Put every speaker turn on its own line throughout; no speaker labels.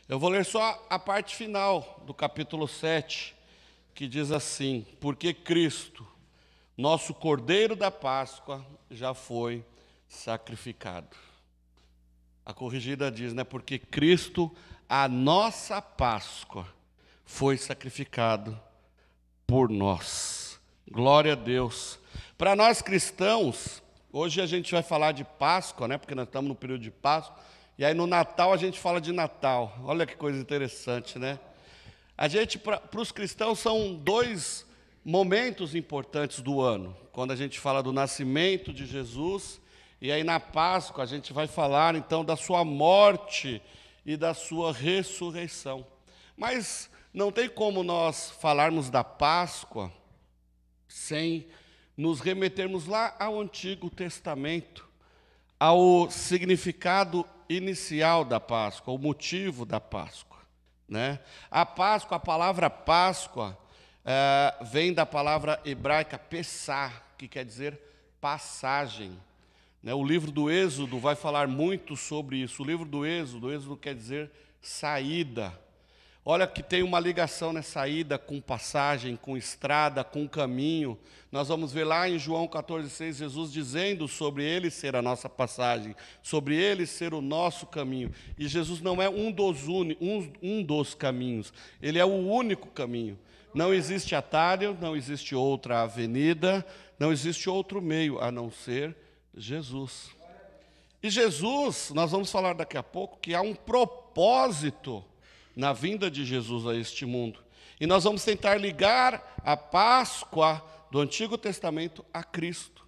Eu vou ler só a parte final do capítulo 7, que diz assim: porque Cristo, nosso Cordeiro da Páscoa, já foi sacrificado. A corrigida diz, né? Porque Cristo, a nossa Páscoa, foi sacrificado por nós. Glória a Deus. Para nós cristãos, hoje a gente vai falar de Páscoa, né? Porque nós estamos no período de Páscoa. E aí no Natal a gente fala de Natal. Olha que coisa interessante, né? A gente, para os cristãos, são dois momentos importantes do ano. Quando a gente fala do nascimento de Jesus, e aí na Páscoa a gente vai falar então da sua morte e da sua ressurreição. Mas não tem como nós falarmos da Páscoa sem nos remetermos lá ao Antigo Testamento, ao significado inicial da Páscoa, o motivo da Páscoa, né? A Páscoa, a palavra Páscoa, vem da palavra hebraica Pessah, que quer dizer passagem, né? O livro do Êxodo vai falar muito sobre isso. O livro do Êxodo quer dizer saída. Olha que tem uma ligação nessa saída com passagem, com estrada, com caminho. Nós vamos ver lá em João 14,6, Jesus dizendo sobre ele ser a nossa passagem, sobre ele ser o nosso caminho. E Jesus não é um dos caminhos, ele é o único caminho. Não existe atalho, não existe outra avenida, não existe outro meio a não ser Jesus. E Jesus, nós vamos falar daqui a pouco, que há um propósito na vinda de Jesus a este mundo. E nós vamos tentar ligar a Páscoa do Antigo Testamento a Cristo.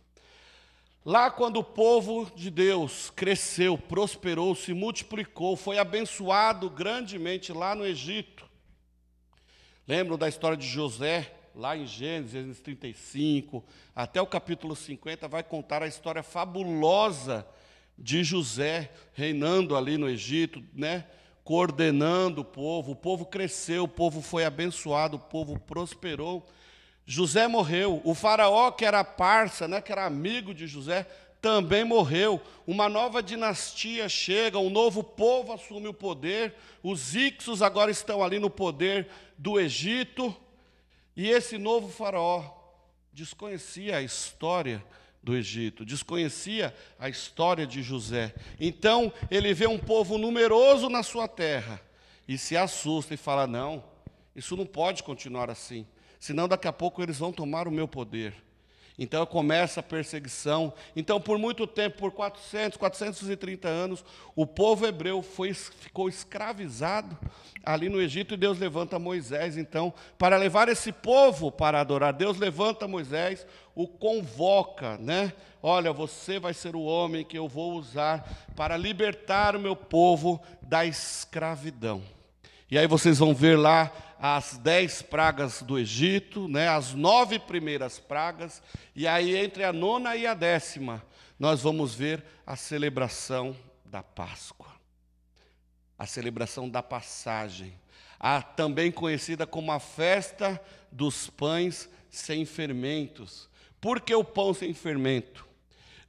Lá quando o povo de Deus cresceu, prosperou, se multiplicou, foi abençoado grandemente lá no Egito. Lembram da história de José? Lá em Gênesis 35, até o capítulo 50, vai contar a história fabulosa de José reinando ali no Egito, né? Coordenando o povo cresceu, o povo foi abençoado, o povo prosperou. José morreu, o faraó que era parça, né, que era amigo de José, também morreu. Uma nova dinastia chega, um novo povo assume o poder, os Hicsos agora estão ali no poder do Egito, e esse novo faraó desconhecia a história do Egito, desconhecia a história de José. Então, ele vê um povo numeroso na sua terra e se assusta e fala: não, isso não pode continuar assim, senão daqui a pouco eles vão tomar o meu poder. Então começa a perseguição. Então, por muito tempo, por 430 anos, o povo hebreu ficou escravizado ali no Egito, e Deus levanta Moisés, então, para levar esse povo para adorar. Deus levanta Moisés, o convoca, né? Olha, você vai ser o homem que eu vou usar para libertar o meu povo da escravidão. E aí vocês vão ver lá as 10 pragas do Egito, né, as 9 primeiras pragas, e aí entre a 9ª e a 10ª, nós vamos ver a celebração da Páscoa, a celebração da passagem, também conhecida como a festa dos pães sem fermentos. Por que o pão sem fermento?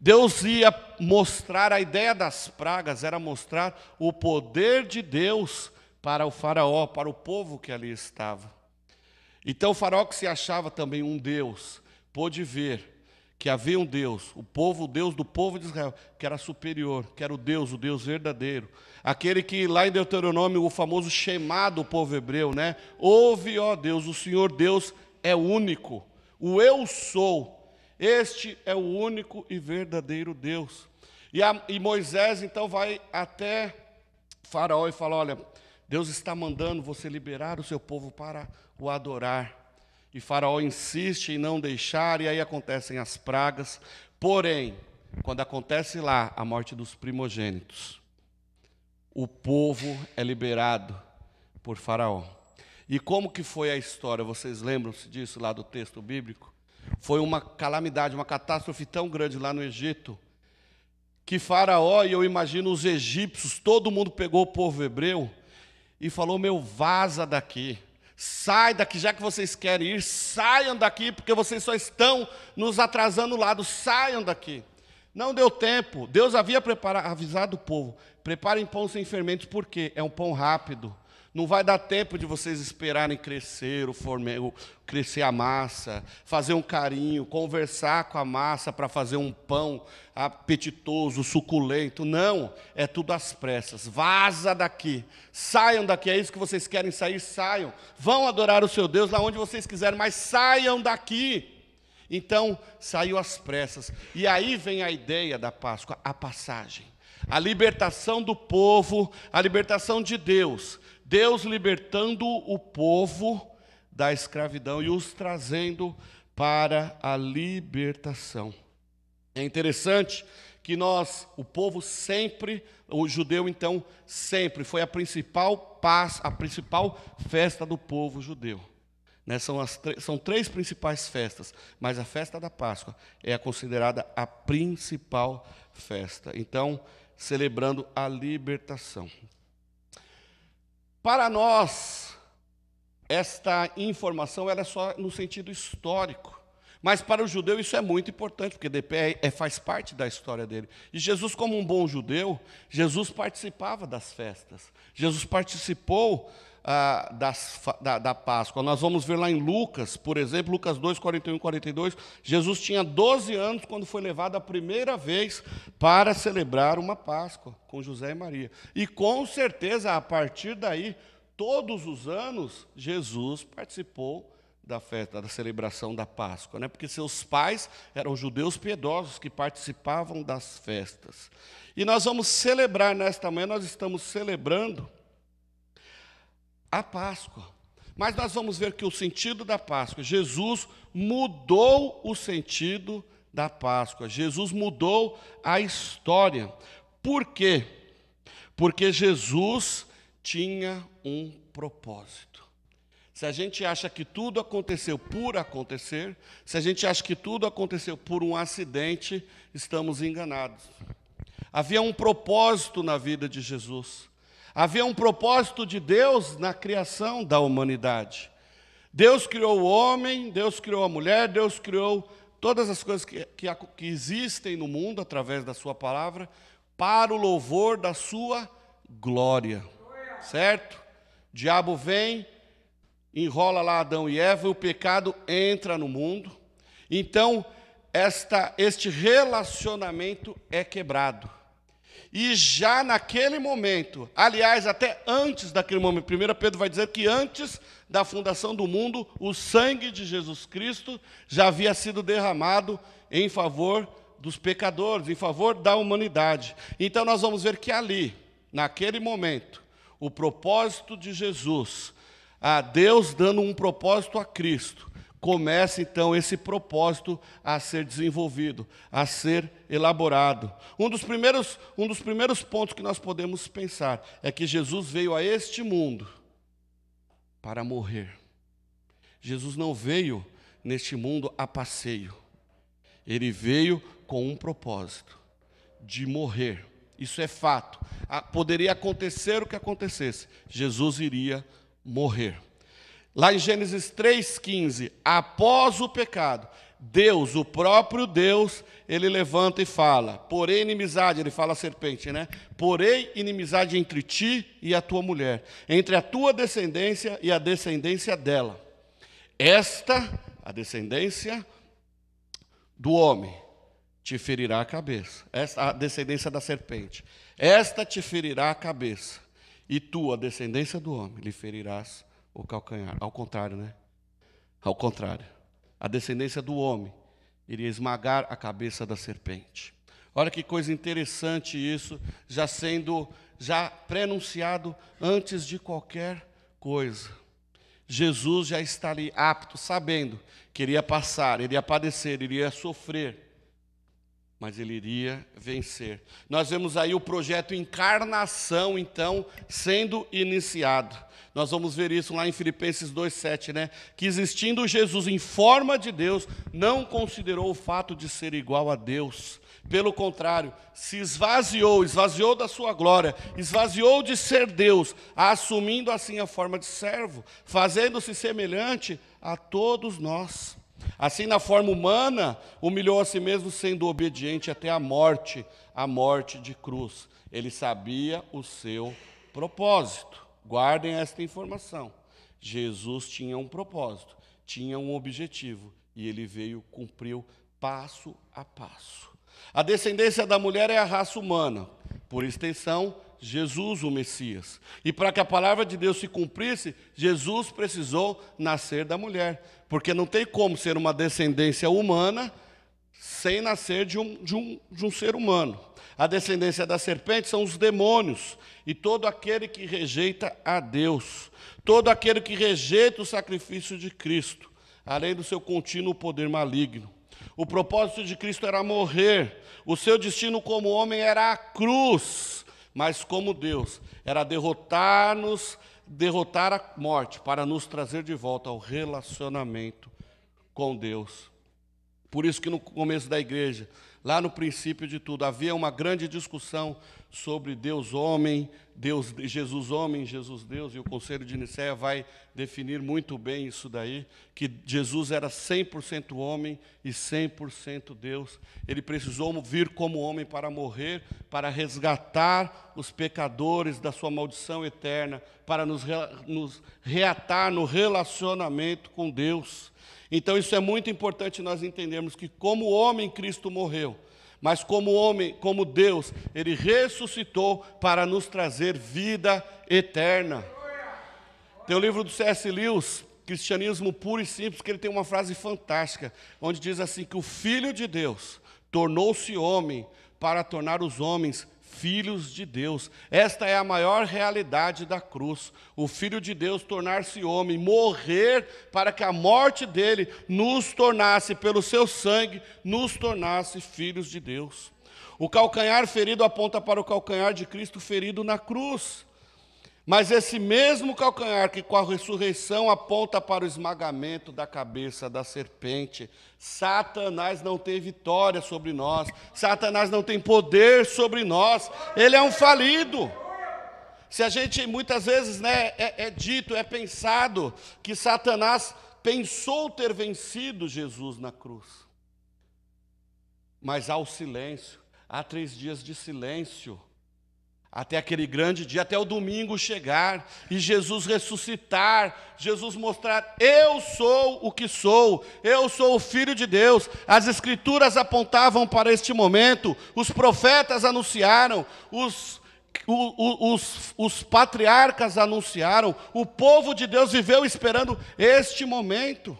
Deus ia mostrar, a ideia das pragas era mostrar o poder de Deus para o faraó, para o povo que ali estava. Então o faraó, que se achava também um Deus, pôde ver que havia um Deus, o Deus do povo de Israel, que era superior, que era o Deus verdadeiro. Aquele que lá em Deuteronômio, o famoso Shema do povo hebreu, né? Ouve, ó Deus, o Senhor Deus é único, o eu sou, este é o único e verdadeiro Deus. E Moisés então vai até faraó e fala: olha, Deus está mandando você liberar o seu povo para o adorar. E Faraó insiste em não deixar, e aí acontecem as pragas. Porém, quando acontece lá a morte dos primogênitos, o povo é liberado por Faraó. E como que foi a história? Vocês lembram-se disso lá do texto bíblico? Foi uma calamidade, uma catástrofe tão grande lá no Egito, que Faraó, e eu imagino os egípcios, todo mundo pegou o povo hebreu e falou: meu, vaza daqui, sai daqui, já que vocês querem ir, saiam daqui, porque vocês só estão nos atrasando o lado, saiam daqui. Não deu tempo. Deus havia avisado o povo: preparem pão sem fermentos, porque é um pão rápido. Não vai dar tempo de vocês esperarem crescer crescer a massa, fazer um carinho, conversar com a massa para fazer um pão apetitoso, suculento. Não, é tudo às pressas. Vaza daqui, saiam daqui. É isso que vocês querem sair? Saiam. Vão adorar o seu Deus lá onde vocês quiserem, mas saiam daqui. Então, saiu às pressas. E aí vem a ideia da Páscoa, a passagem. A libertação do povo, a libertação de Deus. Deus libertando o povo da escravidão e os trazendo para a libertação. É interessante que o povo sempre, o judeu então, sempre foi a principal festa do povo judeu. São 3 principais festas, mas a festa da Páscoa é considerada a principal festa. Então, celebrando a libertação. Para nós, esta informação ela é só no sentido histórico. Mas para o judeu isso é muito importante, porque faz parte da história dele. E Jesus, como um bom judeu, Jesus participava das festas. Jesus participou da Páscoa. Nós vamos ver lá em Lucas, por exemplo, Lucas 2, 41 e 42, Jesus tinha 12 anos quando foi levado a primeira vez para celebrar uma Páscoa com José e Maria. E com certeza, a partir daí, todos os anos, Jesus participou da festa, da celebração da Páscoa, né? Porque seus pais eram judeus piedosos que participavam das festas. E nós vamos celebrar nesta manhã, nós estamos celebrando a Páscoa. Mas nós vamos ver que o sentido da Páscoa, Jesus mudou o sentido da Páscoa. Jesus mudou a história. Por quê? Porque Jesus tinha um propósito. Se a gente acha que tudo aconteceu por acontecer, se a gente acha que tudo aconteceu por um acidente, estamos enganados. Havia um propósito na vida de Jesus. Havia um propósito de Deus na criação da humanidade. Deus criou o homem, Deus criou a mulher, Deus criou todas as coisas que existem no mundo através da sua palavra, para o louvor da sua glória. Certo? O diabo vem, enrola lá Adão e Eva, e o pecado entra no mundo. Então, este relacionamento é quebrado. E já naquele momento, aliás, até antes daquele momento, 1 Pedro vai dizer que antes da fundação do mundo, o sangue de Jesus Cristo já havia sido derramado em favor dos pecadores, em favor da humanidade. Então nós vamos ver que ali, naquele momento, o propósito de Jesus, a Deus dando um propósito a Cristo, começa então esse propósito a ser desenvolvido, a ser elaborado. Um dos primeiros pontos que nós podemos pensar é que Jesus veio a este mundo para morrer. Jesus não veio neste mundo a passeio. Ele veio com um propósito de morrer. Isso é fato. Poderia acontecer o que acontecesse, Jesus iria morrer. Lá em Gênesis 3,15, após o pecado, Deus, o próprio Deus, ele levanta e fala, porém inimizade, ele fala a serpente, né? Porém inimizade entre ti e a tua mulher, entre a tua descendência e a descendência dela. A descendência do homem, te ferirá a cabeça. A descendência da serpente. Esta te ferirá a cabeça. E tu, a descendência do homem, lhe ferirás o calcanhar. Ao contrário, né? Ao contrário. A descendência do homem iria esmagar a cabeça da serpente. Olha que coisa interessante isso, já prenunciado antes de qualquer coisa. Jesus já está ali apto, sabendo que iria passar, iria padecer, iria sofrer, mas ele iria vencer. Nós vemos aí o projeto encarnação, então, sendo iniciado. Nós vamos ver isso lá em Filipenses 2,7, né? Que existindo Jesus em forma de Deus, não considerou o fato de ser igual a Deus. Pelo contrário, se esvaziou da sua glória, esvaziou de ser Deus, assumindo assim a forma de servo, fazendo-se semelhante a todos nós. Assim, na forma humana, humilhou a si mesmo, sendo obediente até a morte de cruz. Ele sabia o seu propósito. Guardem esta informação. Jesus tinha um propósito, tinha um objetivo, e ele veio, cumpriu passo a passo. A descendência da mulher é a raça humana, por extensão, Jesus, o Messias. E para que a palavra de Deus se cumprisse, Jesus precisou nascer da mulher, porque não tem como ser uma descendência humana sem nascer de um ser humano. A descendência da serpente são os demônios, e todo aquele que rejeita a Deus, todo aquele que rejeita o sacrifício de Cristo, além do seu contínuo poder maligno. O propósito de Cristo era morrer, o seu destino como homem era a cruz, mas como Deus, era derrotar a morte, para nos trazer de volta ao relacionamento com Deus. Por isso que no começo da igreja, lá no princípio de tudo, havia uma grande discussão sobre Deus homem, Jesus homem, Jesus Deus, e o Conselho de Nicéia vai definir muito bem isso daí, que Jesus era 100% homem e 100% Deus. Ele precisou vir como homem para morrer, para resgatar os pecadores da sua maldição eterna, para nos reatar no relacionamento com Deus. Então isso é muito importante nós entendermos que como homem Cristo morreu, mas como homem, como Deus, Ele ressuscitou para nos trazer vida eterna. Tem o livro do C.S. Lewis, Cristianismo Puro e Simples, que ele tem uma frase fantástica, onde diz assim, que o Filho de Deus tornou-se homem para tornar os homens filhos de Deus. Esta é a maior realidade da cruz. O Filho de Deus tornar-se homem, morrer para que a morte dele nos tornasse, pelo seu sangue, nos tornasse filhos de Deus. O calcanhar ferido aponta para o calcanhar de Cristo ferido na cruz. Mas esse mesmo calcanhar que com a ressurreição aponta para o esmagamento da cabeça da serpente. Satanás não tem vitória sobre nós. Satanás não tem poder sobre nós. Ele é um falido. Se a gente, muitas vezes, é pensado que Satanás pensou ter vencido Jesus na cruz. Mas há o silêncio, há 3 dias de silêncio. Até aquele grande dia, até o domingo chegar, e Jesus ressuscitar, Jesus mostrar, eu sou o que sou, eu sou o Filho de Deus. As Escrituras apontavam para este momento, os profetas anunciaram, os patriarcas anunciaram, o povo de Deus viveu esperando este momento.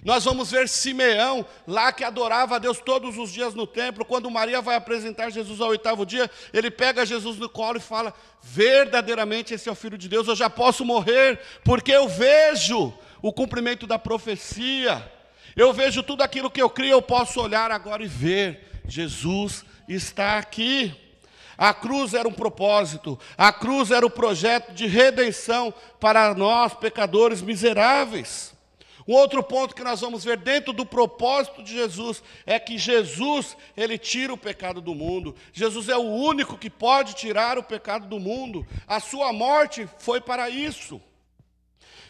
Nós vamos ver Simeão, lá que adorava a Deus todos os dias no templo. Quando Maria vai apresentar Jesus ao 8º dia, ele pega Jesus no colo e fala, verdadeiramente esse é o Filho de Deus, eu já posso morrer, porque eu vejo o cumprimento da profecia, eu vejo tudo aquilo que eu crio, eu posso olhar agora e ver, Jesus está aqui. A cruz era um propósito, a cruz era o projeto de redenção para nós, pecadores miseráveis. Um outro ponto que nós vamos ver dentro do propósito de Jesus é que Jesus, ele tira o pecado do mundo. Jesus é o único que pode tirar o pecado do mundo. A sua morte foi para isso.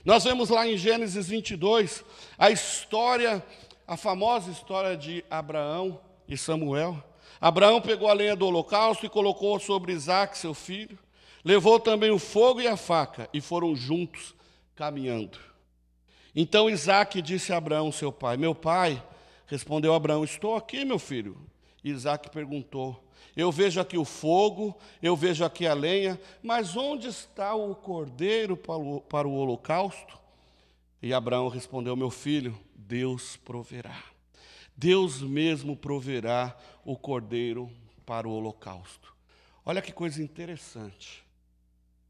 Nós vemos lá em Gênesis 22 a famosa história de Abraão e Samuel. Abraão pegou a lenha do holocausto e colocou sobre Isaque, seu filho. Levou também o fogo e a faca e foram juntos caminhando. Então Isaque disse a Abraão, seu pai, meu pai, respondeu Abraão, estou aqui, meu filho. Isaque perguntou, eu vejo aqui o fogo, eu vejo aqui a lenha, mas onde está o cordeiro para o holocausto? E Abraão respondeu, meu filho, Deus proverá. Deus mesmo proverá o cordeiro para o holocausto. Olha que coisa interessante.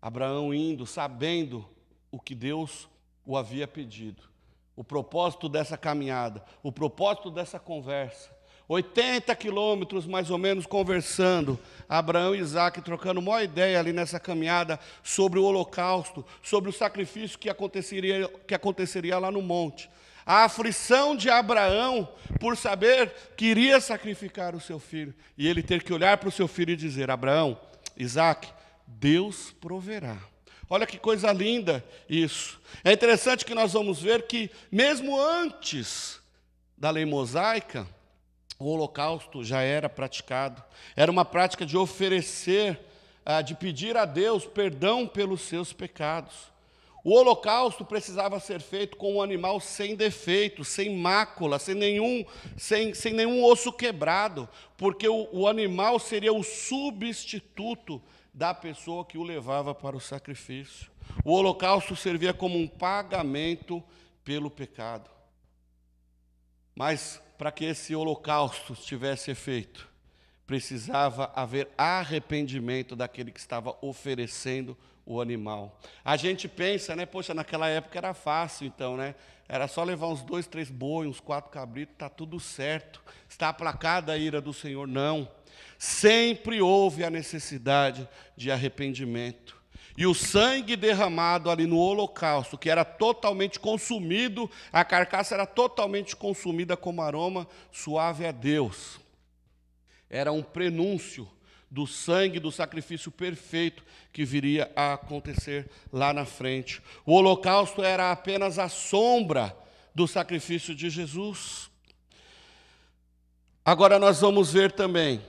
Abraão indo, sabendo o que Deus o havia pedido. O propósito dessa caminhada, o propósito dessa conversa. 80 quilômetros mais ou menos conversando, Abraão e Isaque trocando uma ideia ali nessa caminhada sobre o holocausto, sobre o sacrifício que aconteceria lá no monte. A aflição de Abraão por saber que iria sacrificar o seu filho. E ele ter que olhar para o seu filho e dizer, Abraão, Isaque, Deus proverá. Olha que coisa linda isso. É interessante que nós vamos ver que mesmo antes da lei mosaica, o holocausto já era praticado. Era uma prática de oferecer, de pedir a Deus perdão pelos seus pecados. O holocausto precisava ser feito com um animal sem defeito, sem mácula, sem nenhum osso quebrado, porque o animal seria o substituto da pessoa que o levava para o sacrifício. O holocausto servia como um pagamento pelo pecado. Mas para que esse holocausto tivesse efeito, precisava haver arrependimento daquele que estava oferecendo o animal. A gente pensa, né? Poxa, naquela época era fácil, então, né? Era só levar uns 2, 3 bois, uns 4 cabritos, está tudo certo. Está aplacada a ira do Senhor. Não. Sempre houve a necessidade de arrependimento. E o sangue derramado ali no holocausto, que era totalmente consumido, a carcaça era totalmente consumida como aroma suave a Deus. Era um prenúncio do sangue do sacrifício perfeito que viria a acontecer lá na frente. O holocausto era apenas a sombra do sacrifício de Jesus. Agora nós vamos ver também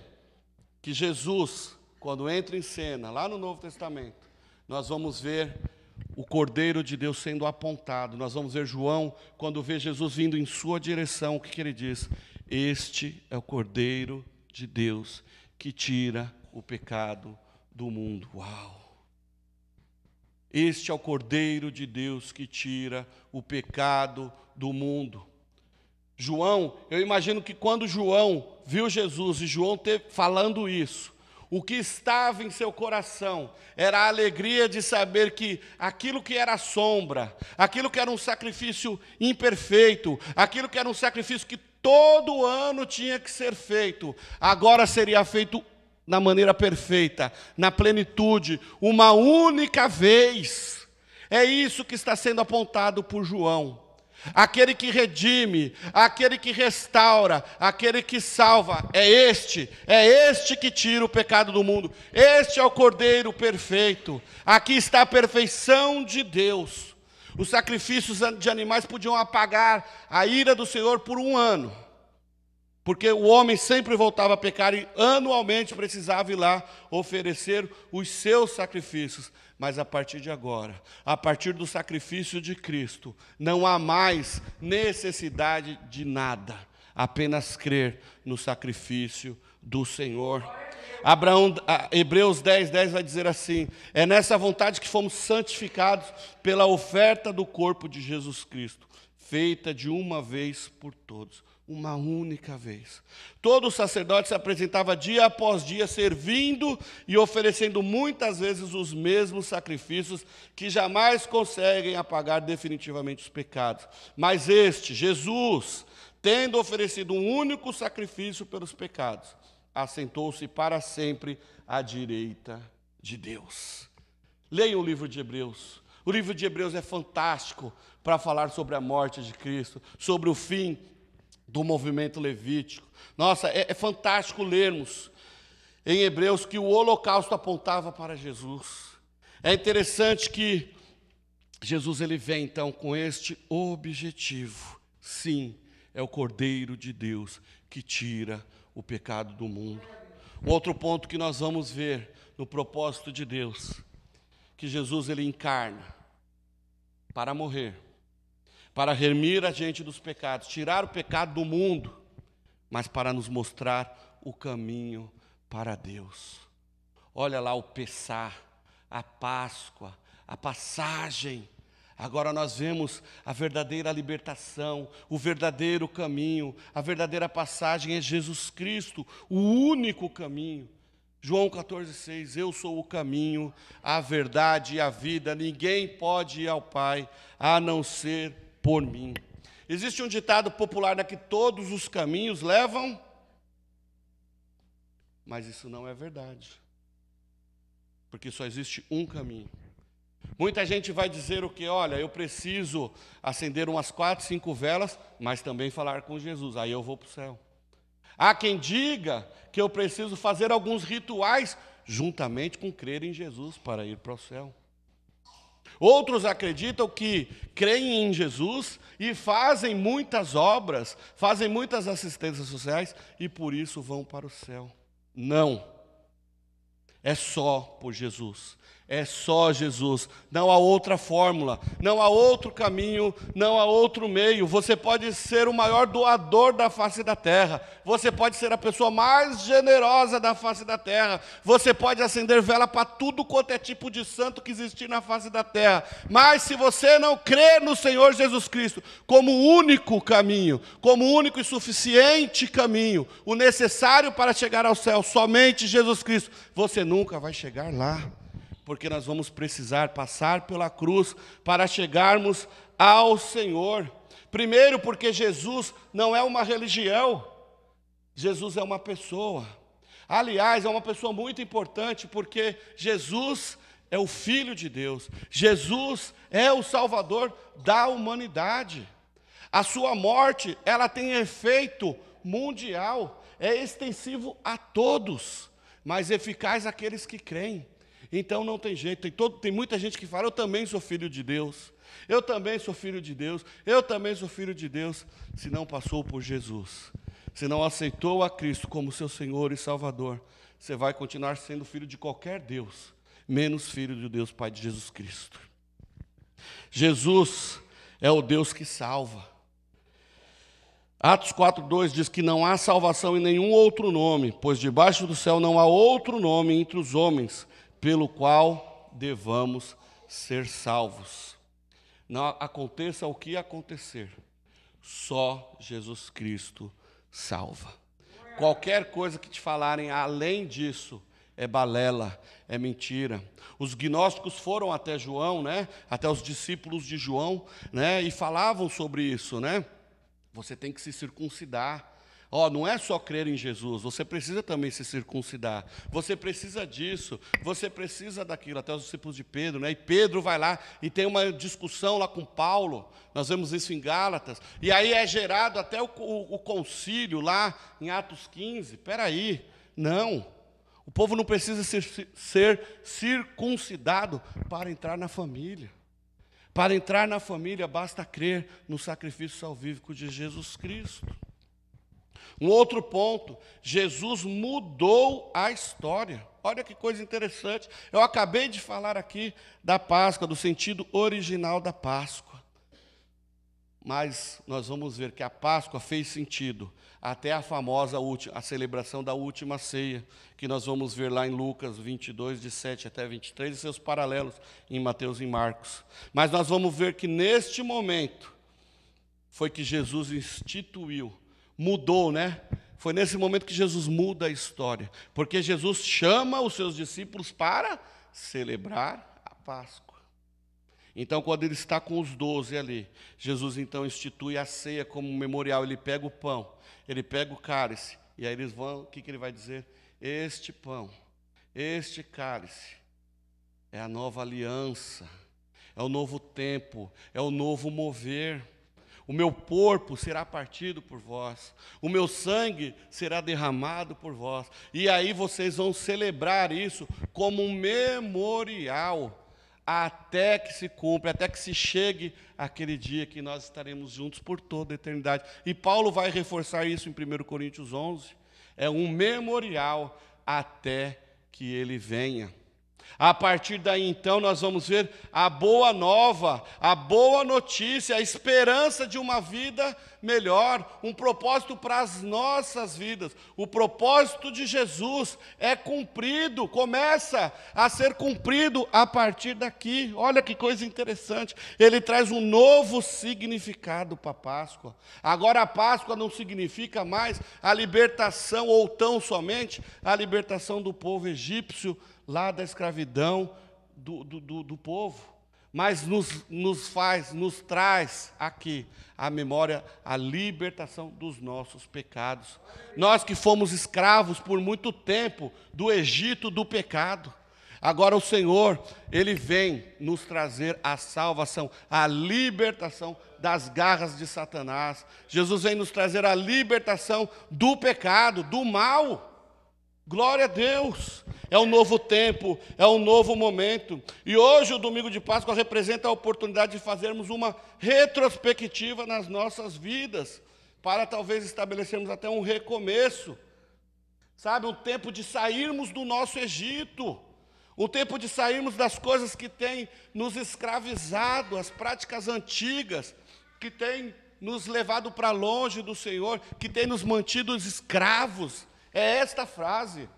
que Jesus, quando entra em cena, lá no Novo Testamento, nós vamos ver o Cordeiro de Deus sendo apontado. Nós vamos ver João, quando vê Jesus vindo em sua direção, o que ele diz? Este é o Cordeiro de Deus que tira o pecado do mundo. Uau! Este é o Cordeiro de Deus que tira o pecado do mundo. João, eu imagino que quando João viu Jesus e João falando isso, o que estava em seu coração era a alegria de saber que aquilo que era sombra, aquilo que era um sacrifício imperfeito, aquilo que era um sacrifício que todo ano tinha que ser feito, agora seria feito na maneira perfeita, na plenitude, uma única vez. É isso que está sendo apontado por João. Aquele que redime, aquele que restaura, aquele que salva, é este que tira o pecado do mundo. Este é o Cordeiro perfeito. Aqui está a perfeição de Deus. Os sacrifícios de animais podiam apagar a ira do Senhor por um ano, porque o homem sempre voltava a pecar e anualmente precisava ir lá oferecer os seus sacrifícios. Mas a partir de agora, a partir do sacrifício de Cristo, não há mais necessidade de nada, apenas crer no sacrifício do Senhor. Hebreus 10:10 vai dizer assim: é nessa vontade que fomos santificados pela oferta do corpo de Jesus Cristo, feita de uma vez por todos. Uma única vez. Todo sacerdote se apresentava dia após dia, servindo e oferecendo muitas vezes os mesmos sacrifícios que jamais conseguem apagar definitivamente os pecados. Mas este, Jesus, tendo oferecido um único sacrifício pelos pecados, assentou-se para sempre à direita de Deus. Leia o livro de Hebreus. O livro de Hebreus é fantástico para falar sobre a morte de Cristo, sobre o fim do movimento levítico. Nossa, é fantástico lermos em Hebreus que o holocausto apontava para Jesus. É interessante que Jesus ele vem então com este objetivo. Sim, é o Cordeiro de Deus que tira o pecado do mundo. Um outro ponto que nós vamos ver no propósito de Deus, que Jesus ele encarna para morrer, para remir a gente dos pecados, tirar o pecado do mundo, mas para nos mostrar o caminho para Deus. Olha lá o Pessá, a Páscoa, a passagem. Agora nós vemos a verdadeira libertação, o verdadeiro caminho, a verdadeira passagem é Jesus Cristo, o único caminho. João 14,6, eu sou o caminho, a verdade e a vida, ninguém pode ir ao Pai a não ser por mim. Existe um ditado popular, né, que todos os caminhos levam, mas isso não é verdade, porque só existe um caminho. Muita gente vai dizer o que? Olha, eu preciso acender umas 4, 5 velas, mas também falar com Jesus, aí eu vou para o céu. Há quem diga que eu preciso fazer alguns rituais, juntamente com crer em Jesus, para ir para o céu. Outros acreditam que creem em Jesus e fazem muitas obras, fazem muitas assistências sociais e por isso vão para o céu. Não. É só por Jesus. É só Jesus, não há outra fórmula, não há outro caminho, não há outro meio. Você pode ser o maior doador da face da terra, você pode ser a pessoa mais generosa da face da terra, você pode acender vela para tudo quanto é tipo de santo que existir na face da terra, mas se você não crer no Senhor Jesus Cristo como o único caminho, como o único e suficiente caminho, o necessário para chegar ao céu, somente Jesus Cristo, você nunca vai chegar lá. Porque nós vamos precisar passar pela cruz para chegarmos ao Senhor. Primeiro, porque Jesus não é uma religião, Jesus é uma pessoa. Aliás, é uma pessoa muito importante, porque Jesus é o Filho de Deus, Jesus é o Salvador da humanidade. A sua morte, ela tem efeito mundial, é extensivo a todos, mas eficaz àqueles que creem. Então não tem jeito, tem muita gente que fala, eu também sou filho de Deus, eu também sou filho de Deus, eu também sou filho de Deus, se não passou por Jesus, se não aceitou a Cristo como seu Senhor e Salvador, você vai continuar sendo filho de qualquer Deus, menos filho de Deus, Pai de Jesus Cristo. Jesus é o Deus que salva. Atos 4:2 diz que não há salvação em nenhum outro nome, pois debaixo do céu não há outro nome entre os homens, pelo qual devamos ser salvos. Não aconteça o que acontecer, só Jesus Cristo salva. Qualquer coisa que te falarem além disso é balela, é mentira. Os gnósticos foram até João, né? Até os discípulos de João, né? E falavam sobre isso, né? Você tem que se circuncidar. Não é só crer em Jesus, você precisa também se circuncidar. Você precisa disso, você precisa daquilo. Até os discípulos de Pedro, né? E Pedro vai lá e tem uma discussão lá com Paulo. Nós vemos isso em Gálatas. E aí é gerado até o concílio lá em Atos 15. Espera aí, não. O povo não precisa ser circuncidado para entrar na família. Para entrar na família basta crer no sacrifício salvífico de Jesus Cristo. Um outro ponto, Jesus mudou a história. Olha que coisa interessante. Eu acabei de falar aqui da Páscoa, do sentido original da Páscoa. Mas nós vamos ver que a Páscoa fez sentido até a famosa a celebração da última ceia, que nós vamos ver lá em Lucas 22, de 7 até 23, e seus paralelos em Mateus e Marcos. Mas nós vamos ver que neste momento foi que Jesus instituiu, mudou, né? Foi nesse momento que Jesus muda a história, porque Jesus chama os seus discípulos para celebrar a Páscoa. Então, quando ele está com os 12 ali, Jesus então institui a ceia como um memorial. Ele pega o pão, ele pega o cálice, e aí eles vão, o que ele vai dizer? Este pão, este cálice, é a nova aliança, é o novo tempo, é o novo mover. O meu corpo será partido por vós, o meu sangue será derramado por vós. E aí vocês vão celebrar isso como um memorial, até que se cumpra, até que se chegue aquele dia que nós estaremos juntos por toda a eternidade. E Paulo vai reforçar isso em 1 Coríntios 11. É um memorial até que ele venha. A partir daí, então, nós vamos ver a boa nova, a boa notícia, a esperança de uma vida melhor, um propósito para as nossas vidas. O propósito de Jesus é cumprido, começa a ser cumprido a partir daqui. Olha que coisa interessante, ele traz um novo significado para a Páscoa. Agora a Páscoa não significa mais a libertação, ou tão somente a libertação do povo egípcio, lá da escravidão do povo, mas nos traz aqui a memória, a libertação dos nossos pecados. Nós que fomos escravos por muito tempo do Egito do pecado, agora o Senhor, Ele vem nos trazer a salvação, a libertação das garras de Satanás. Jesus vem nos trazer a libertação do pecado, do mal. Glória a Deus! É um novo tempo, é um novo momento. E hoje o domingo de Páscoa representa a oportunidade de fazermos uma retrospectiva nas nossas vidas, para talvez estabelecermos até um recomeço. Sabe, um tempo de sairmos do nosso Egito, um tempo de sairmos das coisas que têm nos escravizado, as práticas antigas, que têm nos levado para longe do Senhor, que têm nos mantido escravos. É esta frase.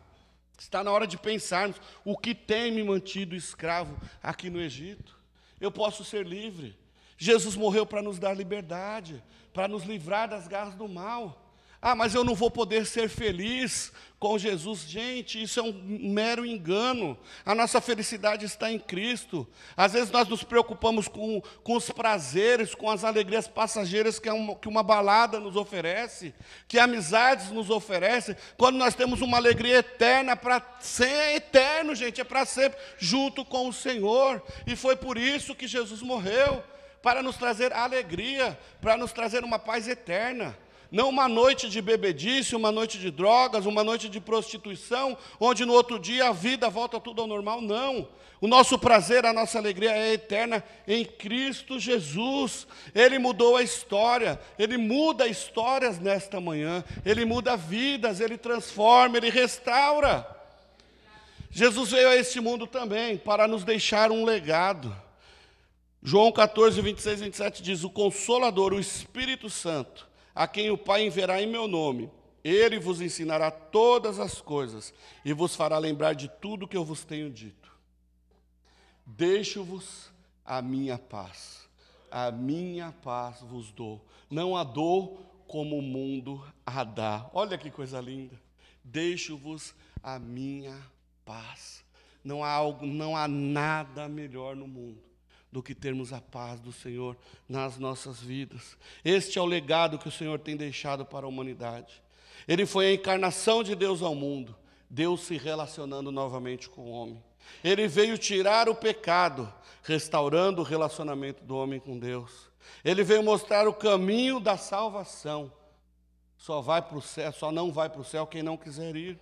Está na hora de pensarmos o que tem me mantido escravo aqui no Egito. Eu posso ser livre. Jesus morreu para nos dar liberdade, para nos livrar das garras do mal. Ah, mas eu não vou poder ser feliz com Jesus. Gente, isso é um mero engano. A nossa felicidade está em Cristo. Às vezes nós nos preocupamos com os prazeres, com as alegrias passageiras que uma balada nos oferece, que amizades nos oferecem, quando nós temos uma alegria eterna para ser eterno, gente, é para sempre, junto com o Senhor. E foi por isso que Jesus morreu, para nos trazer alegria, para nos trazer uma paz eterna. Não uma noite de bebedice, uma noite de drogas, uma noite de prostituição, onde no outro dia a vida volta tudo ao normal, não. O nosso prazer, a nossa alegria é eterna em Cristo Jesus. Ele mudou a história, Ele muda histórias nesta manhã, Ele muda vidas, Ele transforma, Ele restaura. Jesus veio a este mundo também para nos deixar um legado. João 14, 26 e 27 diz: o Consolador, o Espírito Santo, a quem o Pai enviará em meu nome, ele vos ensinará todas as coisas e vos fará lembrar de tudo que eu vos tenho dito. Deixo-vos a minha paz vos dou. Não a dou como o mundo a dá. Olha que coisa linda. Deixo-vos a minha paz. Não há nada melhor no mundo do que termos a paz do Senhor nas nossas vidas. Este é o legado que o Senhor tem deixado para a humanidade. Ele foi a encarnação de Deus ao mundo, Deus se relacionando novamente com o homem. Ele veio tirar o pecado, restaurando o relacionamento do homem com Deus. Ele veio mostrar o caminho da salvação. Só não vai para o céu quem não quiser ir.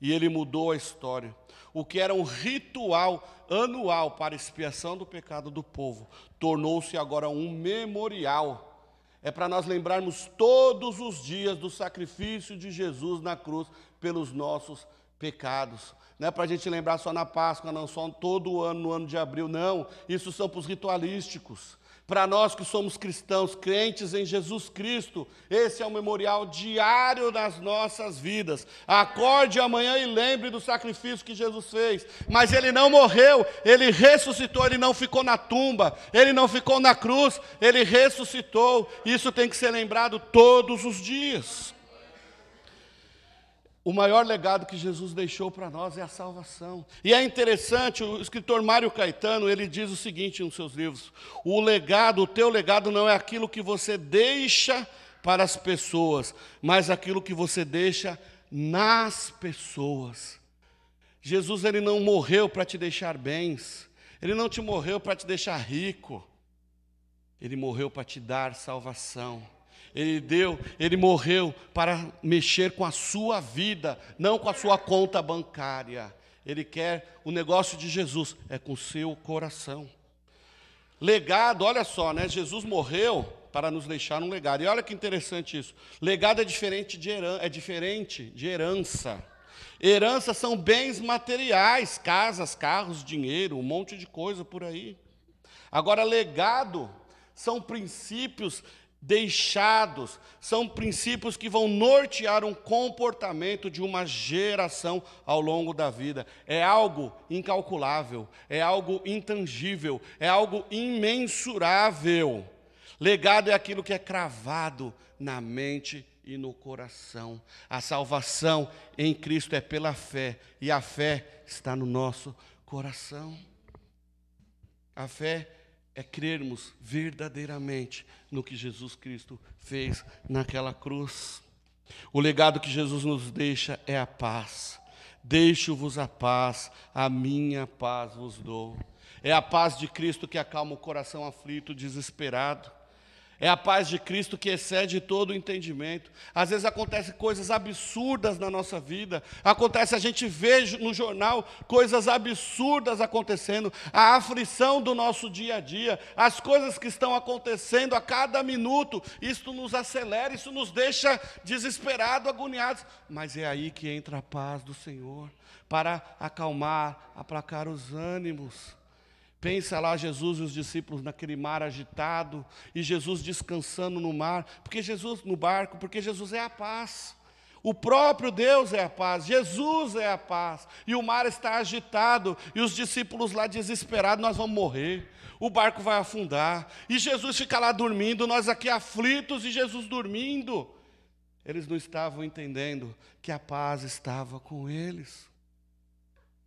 E ele mudou a história. O que era um ritual anual para expiação do pecado do povo, tornou-se agora um memorial. É para nós lembrarmos todos os dias do sacrifício de Jesus na cruz pelos nossos pecados. Não é para a gente lembrar só na Páscoa, não só todo ano, no ano de abril, não. Isso são para os ritualísticos. Para nós que somos cristãos, crentes em Jesus Cristo, esse é um memorial diário nas nossas vidas. Acorde amanhã e lembre do sacrifício que Jesus fez. Mas Ele não morreu, Ele ressuscitou, Ele não ficou na tumba, Ele não ficou na cruz, Ele ressuscitou. Isso tem que ser lembrado todos os dias. O maior legado que Jesus deixou para nós é a salvação. E é interessante, o escritor Mário Caetano, ele diz o seguinte nos seus livros: o teu legado não é aquilo que você deixa para as pessoas, mas aquilo que você deixa nas pessoas. Jesus, ele não morreu para te deixar bens, ele não te morreu para te deixar rico, ele morreu para te dar salvação. Ele morreu para mexer com a sua vida, não com a sua conta bancária. Ele quer, o negócio de Jesus é com o seu coração. Legado, olha só, né? Jesus morreu para nos deixar um legado. E olha que interessante isso. Legado é diferente de herança. Herança são bens materiais, casas, carros, dinheiro, um monte de coisa por aí. Agora, legado são princípios deixados, são princípios que vão nortear um comportamento de uma geração ao longo da vida. É algo incalculável, é algo intangível, é algo imensurável. Legado é aquilo que é cravado na mente e no coração. A salvação em Cristo é pela fé, e a fé está no nosso coração. A fé é crermos verdadeiramente no que Jesus Cristo fez naquela cruz. O legado que Jesus nos deixa é a paz. Deixo-vos a minha paz vos dou. É a paz de Cristo que acalma o coração aflito, desesperado. É a paz de Cristo que excede todo o entendimento. Às vezes acontecem coisas absurdas na nossa vida. Acontece, a gente vê no jornal coisas absurdas acontecendo. A aflição do nosso dia a dia. As coisas que estão acontecendo a cada minuto. Isso nos acelera, isso nos deixa desesperados, agoniados. Mas é aí que entra a paz do Senhor. Para acalmar, aplacar os ânimos. Pensa lá Jesus e os discípulos naquele mar agitado, e Jesus descansando no mar, no barco, porque Jesus é a paz. O próprio Deus é a paz, Jesus é a paz. E o mar está agitado, e os discípulos lá desesperados, nós vamos morrer. O barco vai afundar, e Jesus fica lá dormindo, nós aqui aflitos e Jesus dormindo. Eles não estavam entendendo que a paz estava com eles.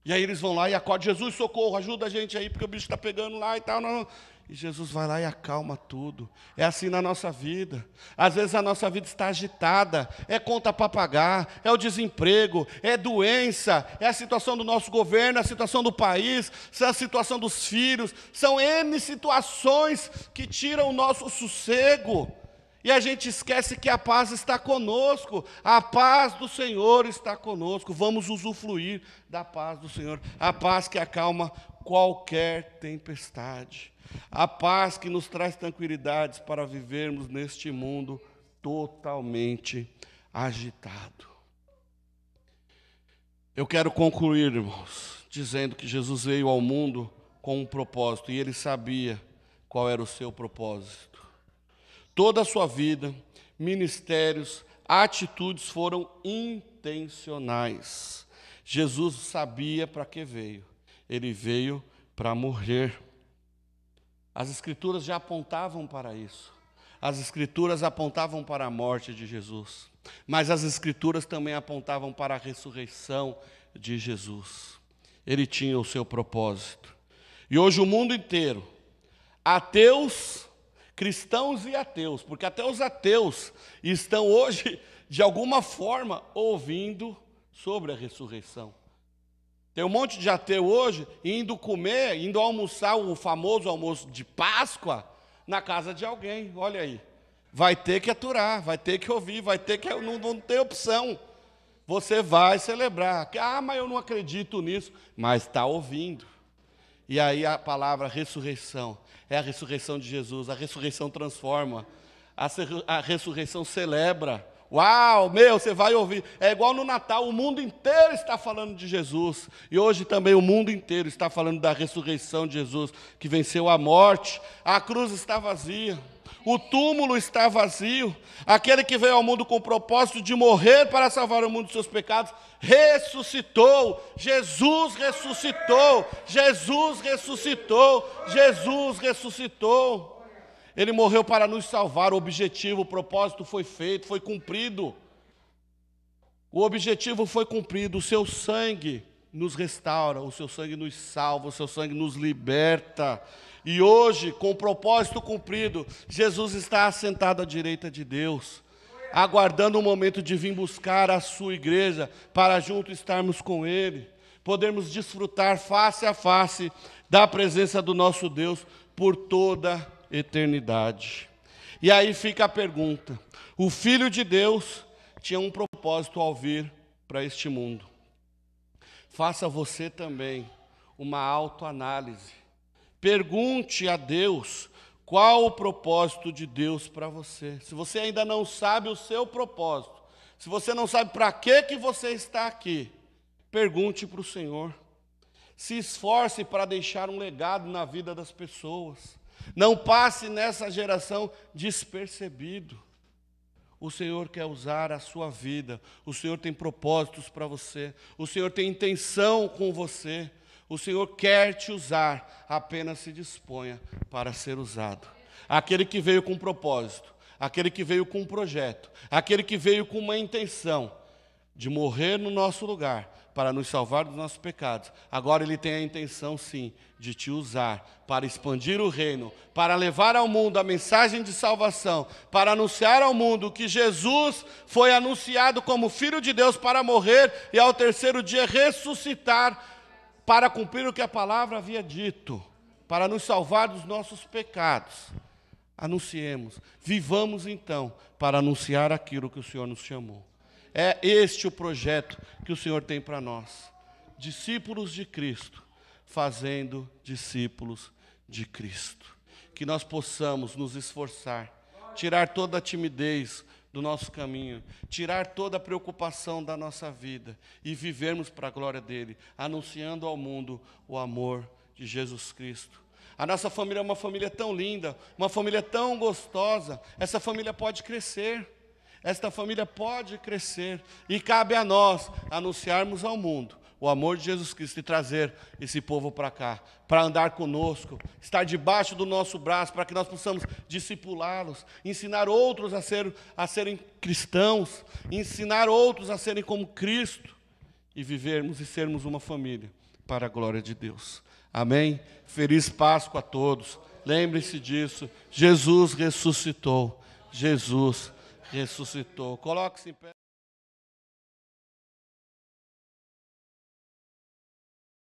E aí eles vão lá e acordam, Jesus, socorro, ajuda a gente aí, porque o bicho está pegando lá e tal. Não. E Jesus vai lá e acalma tudo. É assim na nossa vida. Às vezes a nossa vida está agitada, é conta para pagar, é o desemprego, é doença, é a situação do nosso governo, a situação do país, é a situação dos filhos. São N situações que tiram o nosso sossego. E a gente esquece que a paz está conosco, a paz do Senhor está conosco, vamos usufruir da paz do Senhor, a paz que acalma qualquer tempestade, a paz que nos traz tranquilidades para vivermos neste mundo totalmente agitado. Eu quero concluir, irmãos, dizendo que Jesus veio ao mundo com um propósito, e Ele sabia qual era o seu propósito. Toda a sua vida, ministérios, atitudes foram intencionais. Jesus sabia para que veio. Ele veio para morrer. As Escrituras já apontavam para isso. As Escrituras apontavam para a morte de Jesus. Mas as Escrituras também apontavam para a ressurreição de Jesus. Ele tinha o seu propósito. E hoje o mundo inteiro, ateus, cristãos e ateus, porque até os ateus estão hoje, de alguma forma, ouvindo sobre a ressurreição. Tem um monte de ateu hoje indo comer, indo almoçar o famoso almoço de Páscoa na casa de alguém. Olha aí, vai ter que aturar, vai ter que ouvir, vai ter que, não tem opção. Você vai celebrar. Mas eu não acredito nisso. Mas está ouvindo. E aí a palavra ressurreição é a ressurreição de Jesus. A ressurreição transforma. A ressurreição celebra. Uau, você vai ouvir. É igual no Natal, o mundo inteiro está falando de Jesus. E hoje também o mundo inteiro está falando da ressurreição de Jesus, que venceu a morte. A cruz está vazia. O túmulo está vazio. Aquele que veio ao mundo com o propósito de morrer para salvar o mundo dos seus pecados, ressuscitou. Jesus ressuscitou. Jesus ressuscitou. Jesus ressuscitou. Ele morreu para nos salvar. O objetivo, o propósito foi feito, foi cumprido. O objetivo foi cumprido. O seu sangue nos restaura, o seu sangue nos salva, o seu sangue nos liberta. E hoje, com o propósito cumprido, Jesus está assentado à direita de Deus, aguardando o momento de vir buscar a sua igreja, para juntos estarmos com Ele, podermos desfrutar face a face da presença do nosso Deus por toda a eternidade. E aí fica a pergunta: o Filho de Deus tinha um propósito ao vir para este mundo. Faça você também uma autoanálise. Pergunte a Deus qual o propósito de Deus para você. Se você ainda não sabe o seu propósito, se você não sabe para que você está aqui, pergunte para o Senhor. Se esforce para deixar um legado na vida das pessoas. Não passe nessa geração despercebido. O Senhor quer usar a sua vida. O Senhor tem propósitos para você. O Senhor tem intenção com você. O Senhor quer te usar, apenas se disponha para ser usado. Aquele que veio com um propósito, aquele que veio com um projeto, aquele que veio com uma intenção de morrer no nosso lugar, para nos salvar dos nossos pecados. Agora Ele tem a intenção, sim, de te usar para expandir o reino, para levar ao mundo a mensagem de salvação, para anunciar ao mundo que Jesus foi anunciado como Filho de Deus para morrer e ao terceiro dia ressuscitar, para cumprir o que a palavra havia dito, para nos salvar dos nossos pecados. Anunciemos, vivamos então para anunciar aquilo que o Senhor nos chamou. É este o projeto que o Senhor tem para nós. Discípulos de Cristo, fazendo discípulos de Cristo. Que nós possamos nos esforçar, tirar toda a timidez do nosso caminho, tirar toda a preocupação da nossa vida e vivermos para a glória dele, anunciando ao mundo o amor de Jesus Cristo. A nossa família é uma família tão linda, uma família tão gostosa. Essa família pode crescer, esta família pode crescer, e cabe a nós anunciarmos ao mundo o amor de Jesus Cristo e trazer esse povo para cá, para andar conosco, estar debaixo do nosso braço, para que nós possamos discipulá-los, ensinar outros a serem cristãos, ensinar outros a serem como Cristo, e vivermos e sermos uma família para a glória de Deus. Amém? Feliz Páscoa a todos. Lembre-se disso. Jesus ressuscitou. Jesus ressuscitou. Coloque-se em pé.